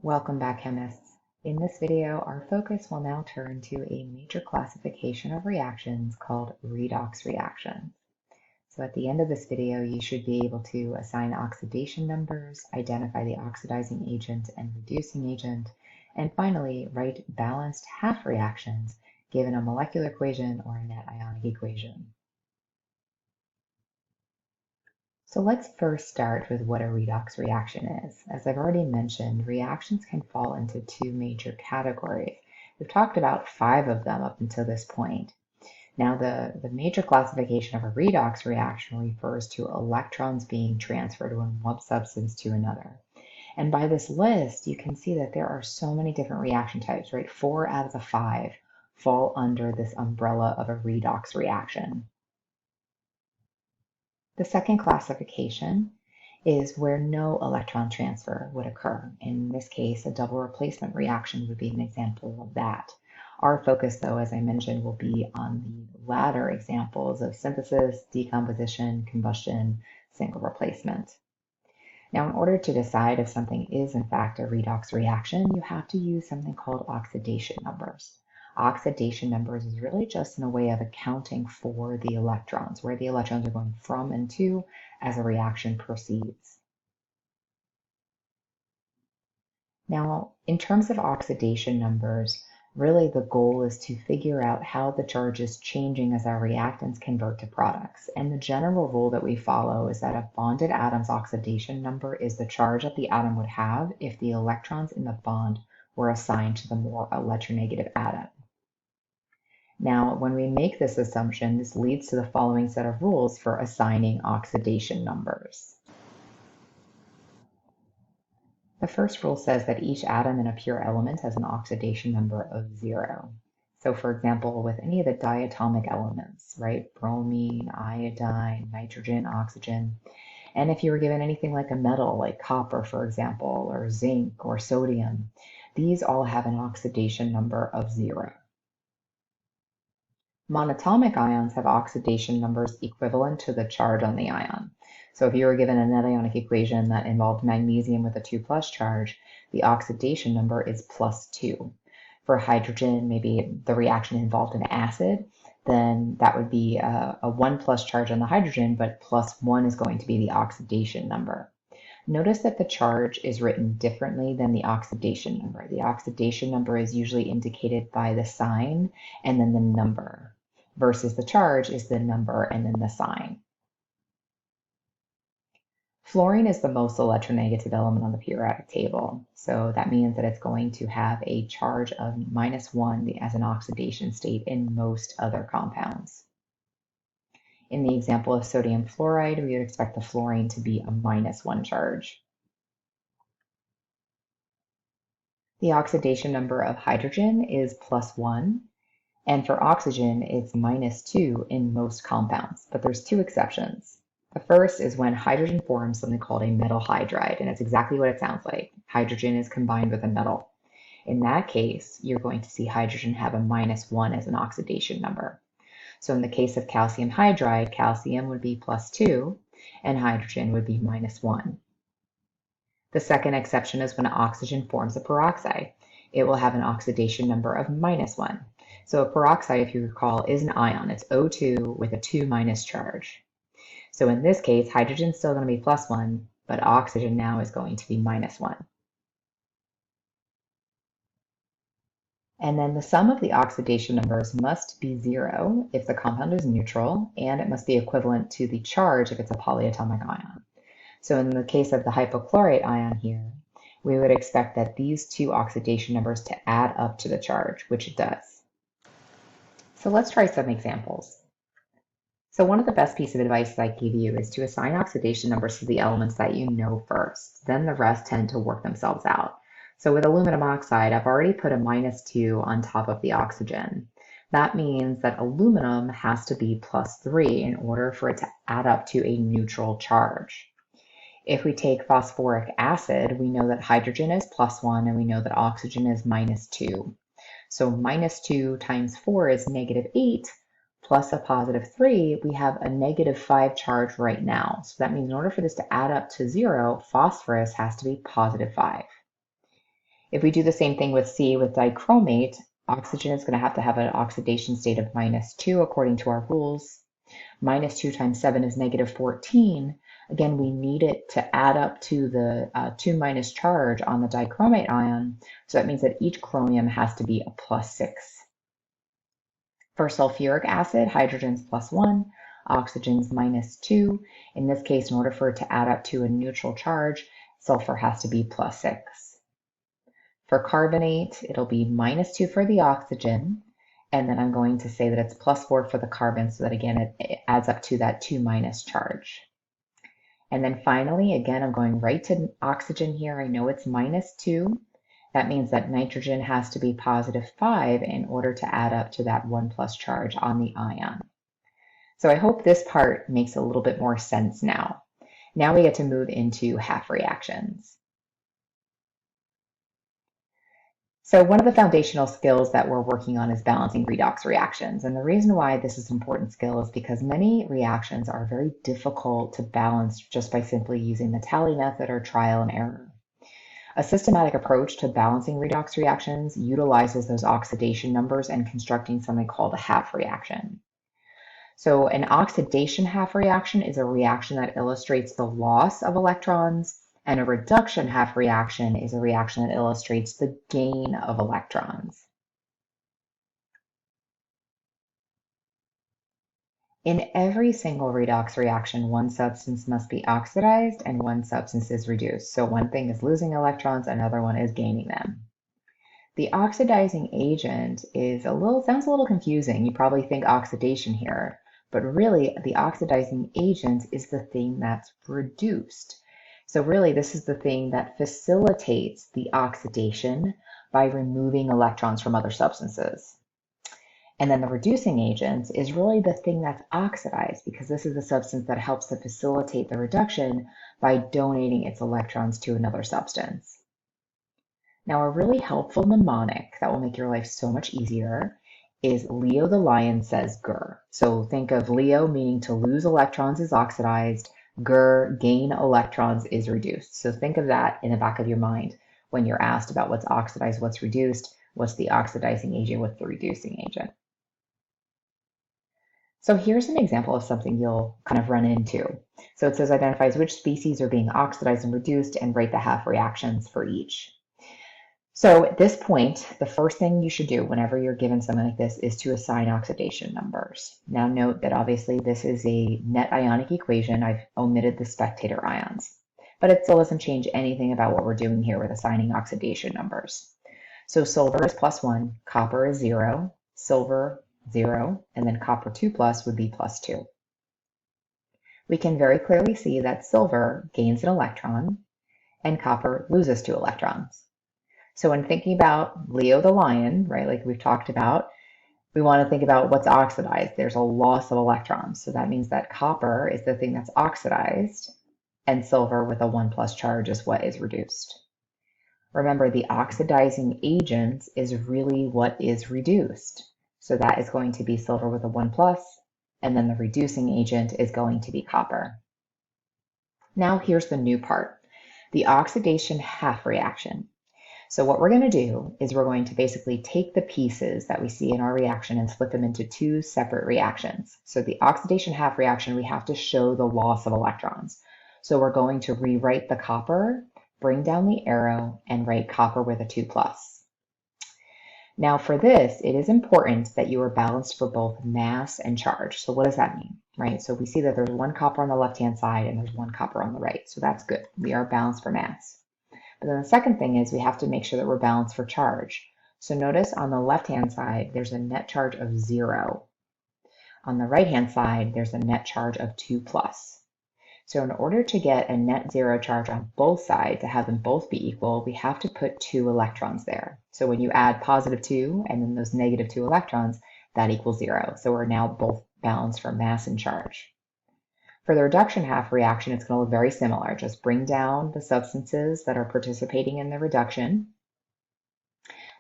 Welcome back, chemists. In this video, our focus will now turn to a major classification of reactions called redox reactions. So at the end of this video, you should be able to assign oxidation numbers, identify the oxidizing agent and reducing agent, and finally write balanced half reactions given a molecular equation or a net ionic equation. So let's first start with what a redox reaction is. As I've already mentioned, reactions can fall into two major categories. We've talked about 5 of them up until this point. Now, the major classification of a redox reaction refers to electrons being transferred from one substance to another. And by this list, you can see that there are so many different reaction types, right? 4 out of the 5 fall under this umbrella of a redox reaction. The second classification is where no electron transfer would occur. In this case, a double replacement reaction would be an example of that. Our focus, though, as I mentioned, will be on the latter examples of synthesis, decomposition, combustion, single replacement. Now, in order to decide if something is in fact a redox reaction, you have to use something called oxidation numbers. Oxidation numbers is really just in a way of accounting for the electrons, where the electrons are going from and to as a reaction proceeds. Now, in terms of oxidation numbers, really the goal is to figure out how the charge is changing as our reactants convert to products. And the general rule that we follow is that a bonded atom's oxidation number is the charge that the atom would have if the electrons in the bond were assigned to the more electronegative atom. Now, when we make this assumption, this leads to the following set of rules for assigning oxidation numbers. The first rule says that each atom in a pure element has an oxidation number of 0. So for example, with any of the diatomic elements, right? Bromine, iodine, nitrogen, oxygen. And if you were given anything like a metal, like copper, for example, or zinc or sodium, these all have an oxidation number of 0. Monatomic ions have oxidation numbers equivalent to the charge on the ion. So if you were given a net ionic equation that involved magnesium with a 2+ charge, the oxidation number is +2. For hydrogen, maybe the reaction involved an acid, then that would be a 1+ charge on the hydrogen, but +1 is going to be the oxidation number. Notice that the charge is written differently than the oxidation number. The oxidation number is usually indicated by the sign and then the number, versus the charge is the number and then the sign. Fluorine is the most electronegative element on the periodic table, so that means that it's going to have a charge of -1 as an oxidation state in most other compounds. In the example of sodium fluoride, we would expect the fluorine to be a -1 charge. The oxidation number of hydrogen is +1, and for oxygen, it's -2 in most compounds, but there's 2 exceptions. The first is when hydrogen forms something called a metal hydride, and it's exactly what it sounds like. Hydrogen is combined with a metal. In that case, you're going to see hydrogen have a -1 as an oxidation number. So in the case of calcium hydride, calcium would be +2, and hydrogen would be -1. The second exception is when oxygen forms a peroxide. It will have an oxidation number of -1. So a peroxide, if you recall, is an ion. It's O2 with a 2- charge. So in this case, hydrogen is still going to be +1, but oxygen now is going to be -1. And then the sum of the oxidation numbers must be 0 if the compound is neutral, and it must be equivalent to the charge if it's a polyatomic ion. So in the case of the hypochlorite ion here, we would expect that these 2 oxidation numbers to add up to the charge, which it does. So let's try some examples. So one of the best pieces of advice I give you is to assign oxidation numbers to the elements that you know first. Then the rest tend to work themselves out. So with aluminum oxide, I've already put a -2 on top of the oxygen. That means that aluminum has to be +3 in order for it to add up to a neutral charge. If we take phosphoric acid, we know that hydrogen is +1 and we know that oxygen is -2. So -2 times 4 is -8. Plus a +3, we have a -5 charge right now. So that means in order for this to add up to 0, phosphorus has to be +5. If we do the same thing with C with dichromate, oxygen is going to have an oxidation state of -2 according to our rules. -2 times 7 is -14. Again, we need it to add up to the 2 minus charge on the dichromate ion. So that means that each chromium has to be a +6. For sulfuric acid, hydrogen's +1, oxygen's -2. In this case, in order for it to add up to a neutral charge, sulfur has to be +6. For carbonate, it'll be -2 for the oxygen, and then I'm going to say that it's +4 for the carbon, so that again, it adds up to that 2 minus charge. And then finally, again, I'm going right to oxygen here. I know it's -2. That means that nitrogen has to be +5 in order to add up to that 1 plus charge on the ion. So I hope this part makes a little bit more sense now. Now we get to move into half reactions. So one of the foundational skills that we're working on is balancing redox reactions. And the reason why this is an important skill is because many reactions are very difficult to balance just by simply using the tally method or trial and error. A systematic approach to balancing redox reactions utilizes those oxidation numbers and constructing something called a half reaction. So an oxidation half reaction is a reaction that illustrates the loss of electrons, and a reduction half reaction is a reaction that illustrates the gain of electrons. In every single redox reaction, one substance must be oxidized and one substance is reduced. So one thing is losing electrons, another one is gaining them. The oxidizing agent sounds a little confusing. You probably think oxidation here, but really the oxidizing agent is the thing that's reduced. So really this is the thing that facilitates the oxidation by removing electrons from other substances. And then the reducing agent is really the thing that's oxidized, because this is the substance that helps to facilitate the reduction by donating its electrons to another substance. Now, a really helpful mnemonic that will make your life so much easier is Leo the lion says grr. So think of Leo meaning to lose electrons is oxidized, grr, gain electrons is reduced. So think of that in the back of your mind when you're asked about what's oxidized, what's reduced, what's the oxidizing agent, what's the reducing agent. So here's an example of something you'll kind of run into. So it says identifies which species are being oxidized and reduced and rate the half reactions for each. So at this point, the first thing you should do whenever you're given something like this is to assign oxidation numbers. Now note that obviously this is a net ionic equation. I've omitted the spectator ions, but it still doesn't change anything about what we're doing here with assigning oxidation numbers. So silver is +1, copper is 0, silver 0, and then copper 2+ would be +2. We can very clearly see that silver gains an electron and copper loses 2 electrons. So when thinking about Leo the lion, right, like we've talked about, we want to think about what's oxidized. There's a loss of electrons. So that means that copper is the thing that's oxidized, and silver with a 1+ charge is what is reduced. Remember, the oxidizing agent is really what is reduced. So that is going to be silver with a 1+, and then the reducing agent is going to be copper. Now here's the new part, the oxidation half reaction. So what we're going to do is we're going to basically take the pieces that we see in our reaction and split them into 2 separate reactions. So the oxidation half reaction, we have to show the loss of electrons. So we're going to rewrite the copper, bring down the arrow, and write copper with a 2+. Now for this, it is important that you are balanced for both mass and charge. So what does that mean, right? So we see that there's 1 copper on the left-hand side and there's 1 copper on the right. So that's good. We are balanced for mass. But then the second thing is we have to make sure that we're balanced for charge. So notice on the left-hand side, there's a net charge of 0. On the right-hand side, there's a net charge of 2+. So in order to get a net 0 charge on both sides, to have them both be equal, we have to put 2 electrons there. So when you add +2 and then those -2 electrons, that equals 0. So we're now both balanced for mass and charge. For the reduction half reaction, it's going to look very similar. Just bring down the substances that are participating in the reduction.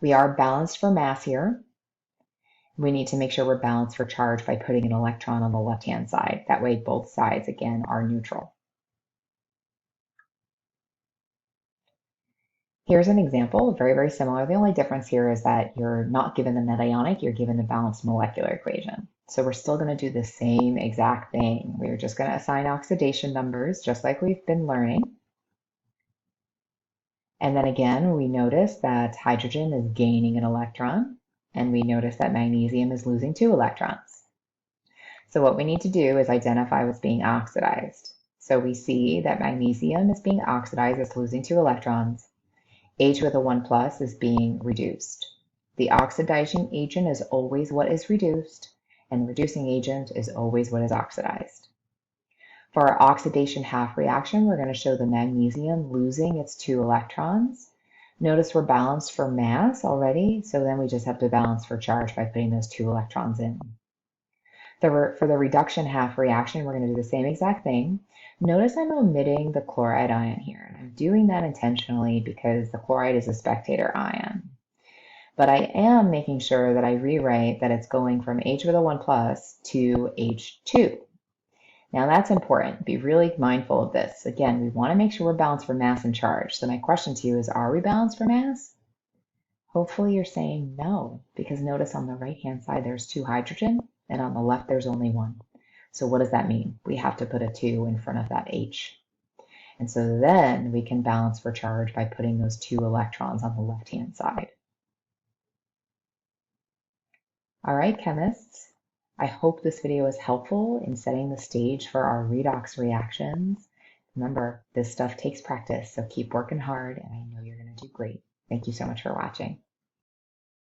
We are balanced for mass here. We need to make sure we're balanced for charge by putting an electron on the left-hand side. That way both sides, again, are neutral. Here's an example, very, very similar. The only difference here is that you're not given the net ionic, you're given the balanced molecular equation. So we're still going to do the same exact thing. We're just going to assign oxidation numbers, just like we've been learning. And then again, we notice that hydrogen is gaining an electron, and we notice that magnesium is losing 2 electrons. So what we need to do is identify what's being oxidized. So we see that magnesium is being oxidized, it's losing 2 electrons. H with a 1 plus is being reduced. The oxidizing agent is always what is reduced, and the reducing agent is always what is oxidized. For our oxidation half reaction, we're going to show the magnesium losing its 2 electrons. Notice we're balanced for mass already, so then we just have to balance for charge by putting those 2 electrons in. For the reduction half reaction, we're going to do the same exact thing. Notice I'm omitting the chloride ion here, and I'm doing that intentionally because the chloride is a spectator ion. But I am making sure that I rewrite that it's going from H with a 1 plus to H2. Now that's important. Be really mindful of this. Again, we want to make sure we're balanced for mass and charge. So my question to you is, are we balanced for mass? Hopefully you're saying no, because notice on the right-hand side there's 2 hydrogen, and on the left there's only 1. So what does that mean? We have to put a 2 in front of that H. And so then we can balance for charge by putting those 2 electrons on the left-hand side. All right, chemists, I hope this video is helpful in setting the stage for our redox reactions. Remember, this stuff takes practice, so keep working hard, and I know you're going to do great. Thank you so much for watching.